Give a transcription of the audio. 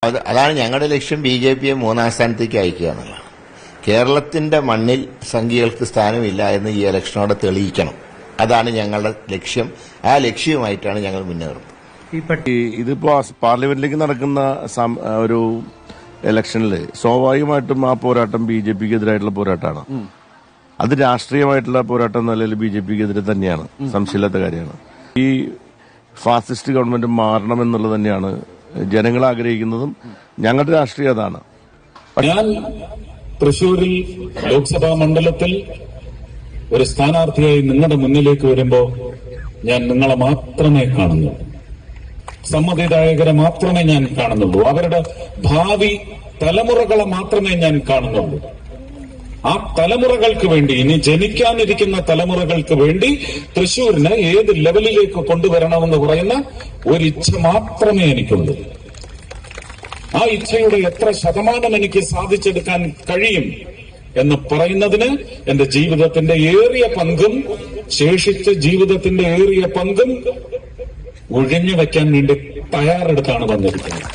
അതാണ് ഞങ്ങളുടെ ലക്ഷ്യം. BJPയെ 3-ാം സ്ഥാനത്തേക്ക് അയക്കുക എന്നുള്ളതാണ്. കേരളത്തിന്റെ മണ്ണിൽ സംഘികൾക്ക് സ്ഥാനമില്ല എന്ന് ഈ ഇലക്ഷനോടെ തെളിയിക്കണം. അതാണ് ഞങ്ങളുടെ ലക്ഷ്യം. ആ ലക്ഷ്യവുമായിട്ടാണ് ഞങ്ങൾ മുന്നേറുന്നത്. ഇതിപ്പോ പാർലമെന്റിലേക്ക് നടക്കുന്ന ഒരു ഇലക്ഷനിൽ സ്വാഭാവികമായിട്ടും ആ പോരാട്ടം BJPക്ക് എതിരായിട്ടുള്ള പോരാട്ടമാണ്. അത് രാഷ്ട്രീയമായിട്ടുള്ള പോരാട്ടം എന്ന നിലയിൽ BJPക്ക് എതിരെ തന്നെയാണ്, സംശയമില്ലാത്ത കാര്യമാണ്. ഈ ഫാസിസ്റ്റ് ഗവൺമെന്റ് മാറണമെന്നുള്ളത് തന്നെയാണ് ജനങ്ങൾ ആഗ്രഹിക്കുന്നതും ഞങ്ങളുടെ രാഷ്ട്രീയം അതാണ്. ഞാൻ തൃശൂരിൽ ലോക്സഭാ മണ്ഡലത്തിൽ ഒരു സ്ഥാനാർത്ഥിയായി നിങ്ങളുടെ മുന്നിലേക്ക് വരുമ്പോ ഞാൻ നിങ്ങളെ മാത്രമേ കാണുന്നുള്ളൂ, സമ്മതിദായകരെ മാത്രമേ ഞാൻ കാണുന്നുള്ളൂ, അവരുടെ ഭാവി തലമുറകളെ മാത്രമേ ഞാൻ കാണുന്നുള്ളൂ. ആ തലമുറകൾക്ക് വേണ്ടി, ഇനി ജനിക്കാനിരിക്കുന്ന തലമുറകൾക്ക് വേണ്ടി തൃശൂരിനെ ഏത് ലെവലിലേക്ക് കൊണ്ടുവരണമെന്ന് പറയുന്ന ഒരിച്ഛ മാത്രമേ എനിക്കുള്ളൂ. ആ ഇച്ഛയുടെ എത്ര ശതമാനം എനിക്ക് സാധിച്ചെടുക്കാൻ കഴിയും എന്ന് പറയുന്നതിന് എന്റെ ജീവിതത്തിന്റെ ഏറിയ പങ്കും, ശേഷിച്ച ജീവിതത്തിന്റെ ഏറിയ പങ്കും ഒഴിഞ്ഞു വയ്ക്കാൻ വേണ്ടി തയ്യാറെടുത്താണ് വന്നിരിക്കുന്നത്.